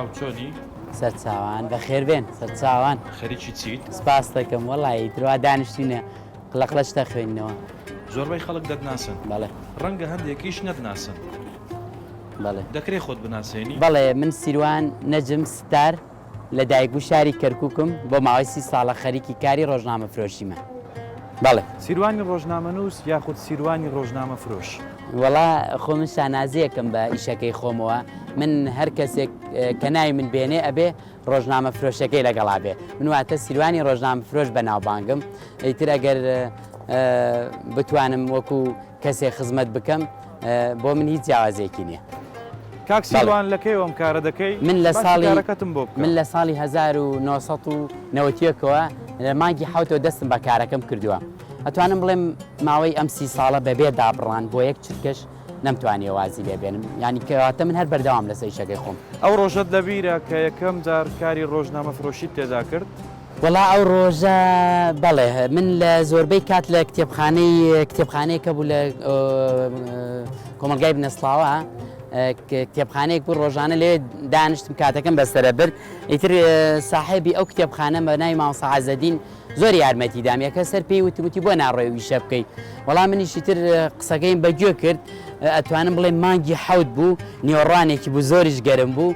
چاو چۆنی؟ سەرچاوان بەخێربێن سەرچاوان خەریکی چیت؟ سپاس دەکەم وەڵی دروا دانیشتینە قلەقلەشتە خوێندنەوە زۆربەی خەڵک دەتناسن بەڵێ ڕەنگە هەندێکیش نەتناسن بەڵێ دەکرێت خۆت بناسێنی؟ بەڵێ من سیروان نەجم ستار لە دایکبوو شاری کەرکووکم بۆ ماوەی 30 ساڵە خەریکی کاری ڕۆژنامە فرۆشیمە بەڵێ سیروانی ڕۆژنامەنووس یاخود سیروانی ڕۆژنامە فرۆش وەڵا خۆ من شانازیەکەم بە ئیشەکەی خۆمەوە من هەر کەسێک کە ناوی من بێنێ ئەبێ ڕۆژنامە فرۆشەکەی لەگەڵا بێ من واتە سیروانی ڕۆژنامە فرۆش بە ناوبانگم ئیتر ئەگەر بتوانم وەکو کەسێک خزمەت بکەم بۆ من هیچ جیاوازێکی نییە. کاک سیروان لەکەیەوەم کارە دەکەی؟ من لە ساڵی 1990ەوە لە مانگی حوتەوە دەستم بە کارەکەم کردووە. ئەتوانم بڵێم ماوەی ئەم 30 ساڵە بەبێ دابڕان بۆ یەک چرکەش نەمتوانی وازی لێ بێنم ینی کەواتە من هەر بەردەوام لەسەر ئیشەکەی خۆم. ئەو ڕۆژەت لەبیرە کە یەکەم جار کاری ڕۆژنامە فرۆشیت تێدا کرد؟ وەڵا ئەو ڕۆژە بەڵێ من لە زۆربەی کات لە کتێبخانەیەکە بوو لە کۆمەلگای بنەسڵاوە کتێبخانەیەک بوو ڕۆژانە لێ دانیشتم کاتەکەم بەسرە برد ئیتر ساحێبی ئەو کتێبخانە بە ناوی مامۆستا عەزەدین زۆر یارمەتی دام یەکە سەر پێی وتی بۆ ناڕۆی ویشە بکەیت وەڵام منیشی تر قسەکەیم بەگوێ کرد ئەتوانم بڵێ مانگی حەوت بوو نیۆڕانێکی بوو زۆریش گەرم بوو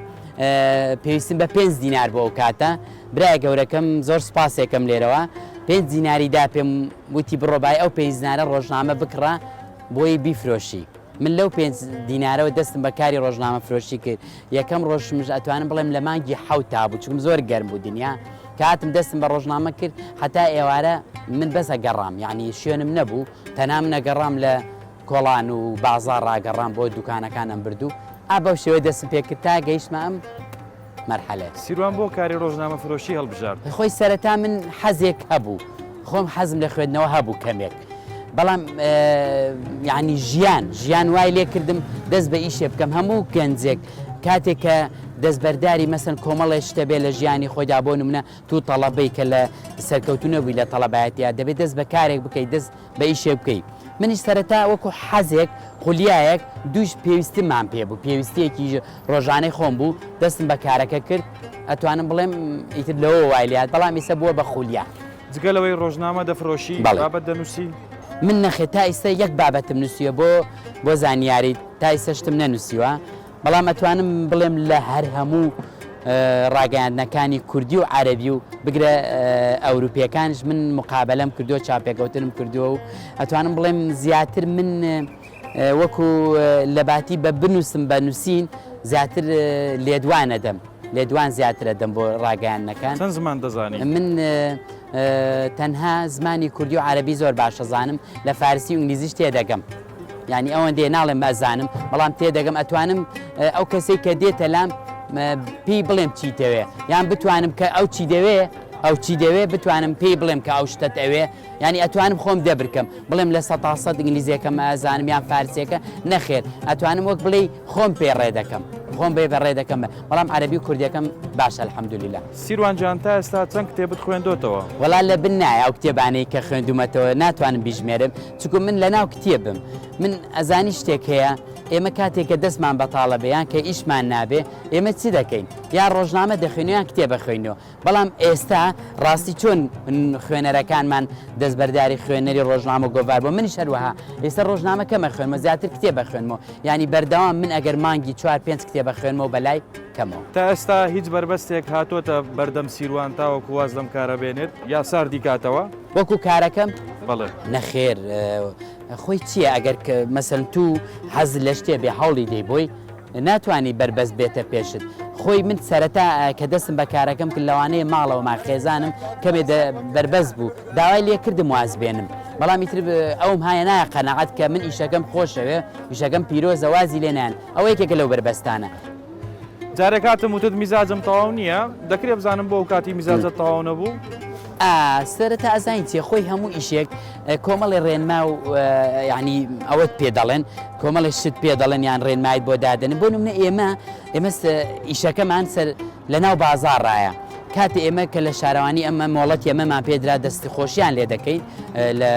پێویستم بە 5 دینار بۆ ئەو کاتە برای گەورەکەم زۆر سپاسێکم لێرەوە 5 دیناریدا پێم وتی بڕۆبای ئەو 5 دینارە ڕۆژنامە بکڕە بۆی بیفرۆشی من لەو 5 دینارەوە دەستم بە کاری ڕۆژنامە فرۆشی کرد یەکەم ڕۆژمش ئەتوانم بڵێم لە مانگی حەوت تا بوو چونکم زۆر گەرم بوو دنیا کاتم دەستم بە ڕۆژنامە کرد هەتا ئێوارە من بەسە گەڕام یعنی شوێنم نەبوو تەنها منە گەڕام لە کۆڵان و بازار ڕاگەڕام بۆ دوکانەکانم بردو ئابەو شێوە دەستم پێکرد تا گەیشتمە ئەم مەرحەلە. سیروان بۆ کاری ڕۆژنامە فرۆشی هەڵبژارد؟ خۆی سەرەتا من حەزێک هەبوو خۆم حەزم لە خوێندنەوە هەبوو کەمێک بەڵام یعنی ژیان وای لێ کردم دەست بە ئیشێ بکەم هەموو گەنجێک کاتێک کە دەستبەرداری مەسن کۆمەڵی شتە بێ لە ژیانی خۆیدا بۆ نمونە تو تەڵەبەی کە لە سەرکەوتونەبووی لە تەڵەبایەتیا دەبێت دەست بە کارێک بکەیت دەست بە ئیشێ بکەیت منیش سەرەتا وەکو حەزێک خولیایەک دووش پێویستیمان پێ بوو پێویستیەکی ڕۆژانەی خۆم بوو دەستم بە کارەکە کرد ئەتوانم بڵێم ئیتر لەوە وای لات بەڵام ئێستا بووە بە خولیا جگەلەوەی ڕۆژنامە دەفرۆشی بابەت دەنووسی؟ من نەخێت تا ئێستا یەک بابەتم نووسیوە بۆ زانیاری تا ئێستا شتم نەنووسیوە بەڵام ئەتوانم بڵێم لە هەر هەموو ڕاگەیاندنەکانی کوردی و عەرەبی و بگرە ئەوروپیەکانش من مقابلەم کردووە چاپێکەوتنم کردووە و ئەتوانم بڵێم زیاتر من وەکو لە باتی بە بنووسم بە نووسین زیاتر لێدوانە دەم لێدوان زیاترە دەم بۆ ڕاگەیاندنەکان. چەند زمان دەزانی؟ من تەنها زمانی کوردی و عەرەبی زۆر باشە زانم لە فارسی و ئینگلیزیش تێدەگەم ینی ئەوەندێ ناڵێم ئەزانم بەڵام تێدەگەم ئەتوانم ئەو کەسێک کە دێتە لام پێی بڵێم چی دەوێ یان بتوانم کە ئەو چی دەوێ ئەو چی دەوێ بتوانم پێی بڵێم کە ئەو شتت ئەوێ ینی ئەتوانم خۆم دەبرکەم بڵێم لە 100% ئینگلیزیەکەم ئازانم یان فارسیەکە نەخێر ئەتوانم وەک بڵێ خۆم پێ ڕێ دەکەم خۆم بێ بەڕێ دەکەم بەڵام عەرەبی و کوردیەکەم باشە الحەمدوللیلا. سیروان جان تا ئێستا چەند کتێبت خوێندۆتەوە؟ وەڵا لە بن نایە ئەو کتێبانەی کە خوێندومەتەوە ناتوانم بیژمێرم چونکە من لە ناو کتێبم من ئەزانی شتێک هەیە ئێمە کاتێککە دەستمان بەتاڵە بەیان کە ئیشمان نابێ ئێمە چی دەکەین یان ڕۆژنامە دەخوێنیان کتێبە خوێنەوە بەڵام ئێستا ڕاستی چۆن خوێنەرەکانمان دەستبەرداری خوێنەری ڕۆژنامە گۆڤار بۆ منیش هەروەها ئێستا ڕۆژنامە کەمە خوێنمە زیاتر کتێبە خوێنمەوە ینی بەردەوام من ئەگەر مانگی 4-5 کتێبە خوێنمەوە بەلای کەمەوە. تا ئێستا هیچ بربەستێک هاتوۆتە بەردەم سیروان تاوەکو واز لەم کارە بێنێت یا ساردی کاتەوە؟ وەکو کارەکەم؟ بەڵێ. نەخێر خۆی چییە ئەگەر مەسەن تو حەز لە شتێ بێ هەوڵی دەی بۆی ناتوانانی بربەست بێتە پێشت خۆی من سەرەتا کە دەستم بە کارەکەم کرد لەوانەیە ماڵەوە ماخێزانم کەمێ بربەست بوو داوای لێ کردم واز بێنم بەڵام ئیتر ئەوم هایە نایە قەنەعەت کە من ئیشەکەم خۆشەوێ ئیشەکەم پیرۆزە وازی لێنیان ئەوە یەکێکە لەو بربەستانە. جارێک کاتم وتت میزاجم تەواو نییە دەکرێت بزانم بۆ ئەو کاتی میزاجت تەواو نەبوو؟ سەرەتا ئەزانی چێ خۆی هەموو ئیشێک کۆمەڵی ڕێنما و ینی ئەوەت پێ دەڵێن کۆمەڵی شت پێ دەڵێن یان ڕێنمایت بۆ دادنن بۆ نمونە ئێمە ئیشەکەمان سەر لە ناو بازاڕایە کاتی ئێمە کە لە شارەوانی ئەمە مۆڵەت ئێمەمان پێدرا دەستی خۆشیان لێ دەکەین لە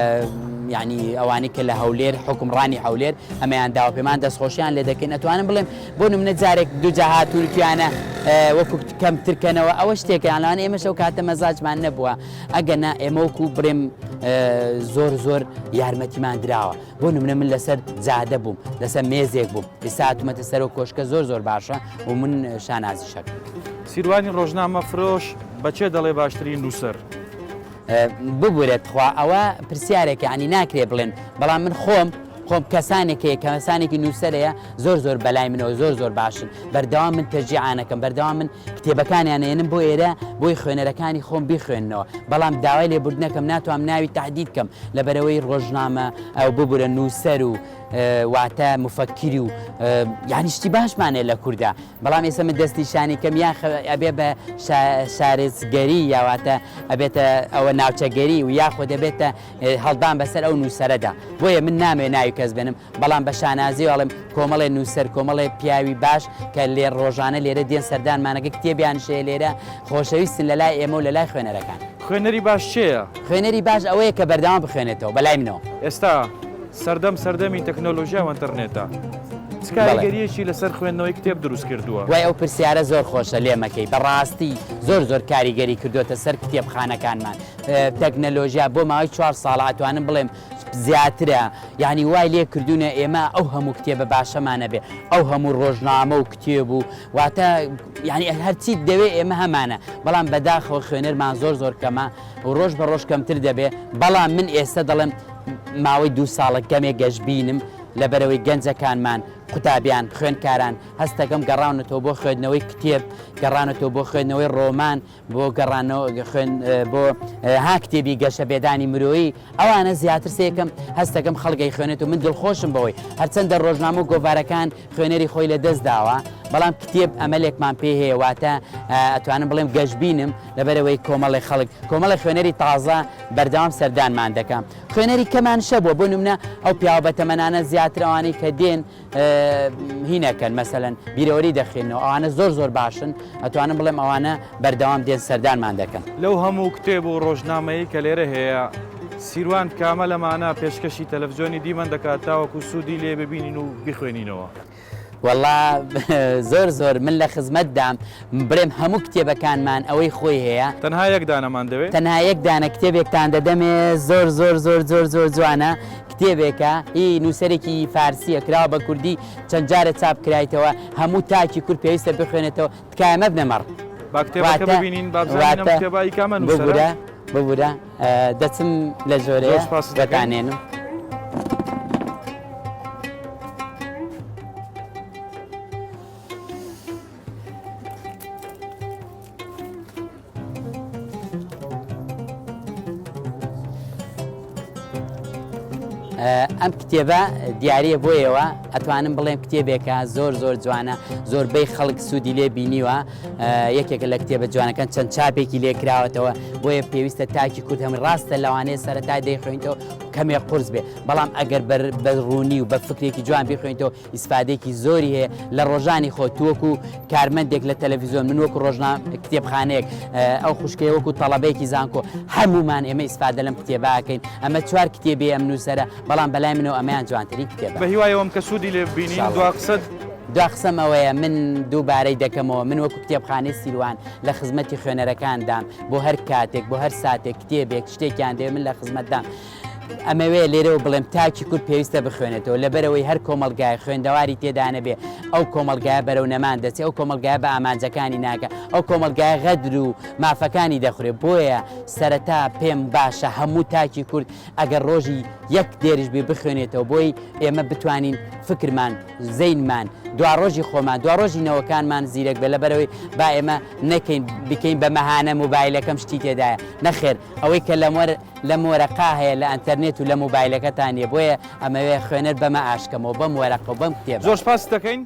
ینی ئەوانەی کە لە هەولێر حکومڕانی هەولێر ئەمەیان داوە پێمان دەستخۆشیان لێ دەکەین ئەتوانم بڵێم بۆ نمونە جارێک دووجا هاتوورکیانە وەکو کەمترکەنەوە ئەوە شتێکیان لەوانە ئێمە شەو کاتە مەزاجمان نەبووە ئەگەنا ئێمە وەکو بڕێم زۆر یارمەتیمان دراوە بۆ نمونە من لەسەر جادە بووم لەسەر مێزێک بووم ئێستا هاتوومەتە سەرەوە کۆشکە زۆر باشە و من شانازی شەک سیروانی ڕۆژنامە فرۆش بەچێ دەڵێ باشترین نووسەر ببورێت خوا ئەوە پرسیارێک ینی ناکرێ بڵێن بەڵام من خۆم کەسانێکی کەسانێکی نووسەرەیە زۆر بەلای منەوە زۆر باشن بەردەوام من تەرجیعانەکەم بەردەوام من کتێبەکانیانێنم بۆ ئێرە بۆی خوێنەرەکانی خۆم بیخوێننەوە بەڵام داوای لێبوردنەکەم ناتوانم ناوی تهدید کەم لەبەرەوەی ڕۆژنامە ئەو ببورە نووسەر و واتە مفەکری و یعنی شتی باشمانێ لە کووردا بەڵام ئێستا من دەستی شانی کەم یا ئەبێ بە شارێزگەری یاواتە ئەبێتە ئەوە ناوچەگەری و یاخۆ دەبێتە هەڵدان بەسەر ئەو نووسەرەدا بۆیە من نامێ ناوی کەس بێنم بەڵام بە شانازی وڵێم کۆمەڵێ نووسەر کۆمەڵێ پیاوی باش کە لێ ڕۆژانە لێرە دێن سەردانمانەکە کتێبیان شێ لێرە خۆشەویستن لە لای ئێمە و لە لای خوێنەرەکان خوێنەری باش چێە؟ خوێنەری باش ئەوەیە کە بەردەوام بخوێنێتەوە بەلای منەوە ئێستا سەردەمی تەکنۆلۆژیا و ئینتەرنێتە کاریگەریەکی لەسەر خوێندنەوەی کتێب دروست کردووە وای ئەو پرسیارە زۆر خۆشە لێمەکەی بەڕاستی زۆر کاریگەری کردوتە سەر کتێبخانەکانمان تەکنەلۆژیا بۆ ماوەی 4 ساڵ ئەتوانم بڵێم زیاترە یعنی وای لێ کردوونە ئێمە ئەو هەموو کتێبە باشەمانە بێ ئەو هەموو ڕۆژنامە و کتێب و واتە یعنی هەرچی دەوێت ئێمە هەمانە بەڵام بەداخەوە خوێنەرمان زۆر کەمە و ڕۆژ بە ڕۆژ کەمتر دەبێ بەڵام من ئێستا دەڵێم ماوەی 2 ساڵە کەمێک گەشتبینم لەبەرەوەی گەنجەکانمان قوتابیان خوێنکاران هەستەکەم گەڕاونەتەوە بۆ خوێندنەوەی کتێب گەڕانەوە بۆ خوێندنەوەی ڕۆمان بۆ گەڕانەوە بۆ ها کتێبی گەشە بێدانی مرۆیی ئەوانە زیاتر سێکەم هەستەکەم خەڵگەی خوێنێت و من دڵخۆشم بەوەی هەرچەندە ڕۆژنامە و گۆڤارەکان خوێنەری خۆی لە دەست داوە بەڵام کتێب ئەمەلێکمان پێ هەیە واتە ئەتوانم بڵێم گەشتبینم لەبەرەوەی کۆمەڵی خەڵک کۆمەڵی خوێنەری تازە بەردەوام سەردانمان دەکەم خوێنەری کەمان شە بۆ نمونە ئەو پیاوە بەتەمەنانە زیاتر ئەوانەی کە دێن هینەکەن مەسەلەن بیرەوەری دەخێنەوە ئەوانە زۆر باشن ئەتوانم بڵێم ئەوانە بەردەوام دێن سەردانمان دەکەن لەو هەموو کتێب و ڕۆژنامەیە کە لێرە هەیە سیروان کامە لەمانە پێشکەشی تەلەڤیزیۆنی دیمان دەکات تاوەکو سوودی لێ ببینین و بیخوێنینەوە والله زۆر من لە خزمەتدام برێم هەموو کتێبەکانمان ئەوەی خۆی هەیە تەنها یەک دانەمان دەوێت تەنها یەک دانە کتێبێکتان دەدەمێ زۆر جوانە کتێبێکە هی نووسەرێکی فارسیە کراوە بە کوردی چەند جارە چاپ کرایتەوە هەموو تاکی کورد پێویستە بخوێنێتەوە تکایە مەبنە مەڕ با کتێبەکە ببینین بابزانینم کتێبایی کامە نووسەرە ببورە دەچم لە ژۆرەیە دەکانێنم ئەم کتێبە دیارە بۆیەوە ئەتوانم بڵێم کتێبێکە زۆر جوانە زۆربەی خەڵک سوودی لێ بینیوە یەکێکە لە کتێبە جوانەکان چەند چاپێکی لێ کراوەتەوە بۆیە پێویستە تاکی کورد هەم ڕاستە لەوانەیە سەرەتا دەیخوێنیتەوە کەمێک قورس بێ بەڵام ئەگەر بە ڕوونی و بە فکرێکی جوان بیخوێنیتەوە ئیسفادێکی زۆری هەیە لە ڕۆژانی خۆ تووەکو کارمەندێک لە تەلەڤیزیۆن من وەکو ڕۆژنامە کتێبخانەیەک ئەو خوشکەیە وەکو تەڵەبەیەکی زانکۆ هەمومان ئێمە ئیسفادە لەم کتێباکەین ئەمە 4 کتێبێ ئەم نووسەرە بەڵام بەلای منەوە ئەمەیان جوانتری کتێبە بە هیوایەوەم کە سوودی لێ ببینین دو قسەم ئەوەیە من دووبارەی دەکەمەوە من وەکو کتێبخانەی سیروان لە خزمەتی خوێنەرەکاندام بۆ هەر کاتێک بۆ هەر ساتێک کتێبێک شتێکیان دەوێت من لە خزمەتدام ئەمەوێ لێرەوە بڵێم تاکی کورد پێویستە بخوێنێتەوە لەبەرەوەی هەر کۆمەلگای خوێندەواری تێدانە بێ ئەو کۆمەلگایە بەرەو نەمان دەچێت ئەو کۆمەلگایە بە ئامانجەکانی ناکە ئەو کۆمەلگایە غەدر و مافەکانی دەخورێت بۆیە سەرەتا پێم باشە هەموو تاکی کورد ئەگەر ڕۆژی یەک دێریش بێ بخوێنێتەوە بۆی ئێمە بتوانین فکرمان زەینمان دوا ڕۆژی خۆمان دوا ڕۆژی نەوەکانمان زیرەک بێ لەبەرەوەی با ئێمە نەکەین بکەین بە مەهانە موبایلەکەم شتی تێدایە نەخێر ئەوەی کە لە مۆرەقا هەیە لە ئەنتەرنێت و لە موبایلەکەتان نیە بۆیە ئەمەوێ خوێنەر بەمە ئاشکەمەوە بەم وەرەقە و بەم کتێبە زۆر سپاس دەکەین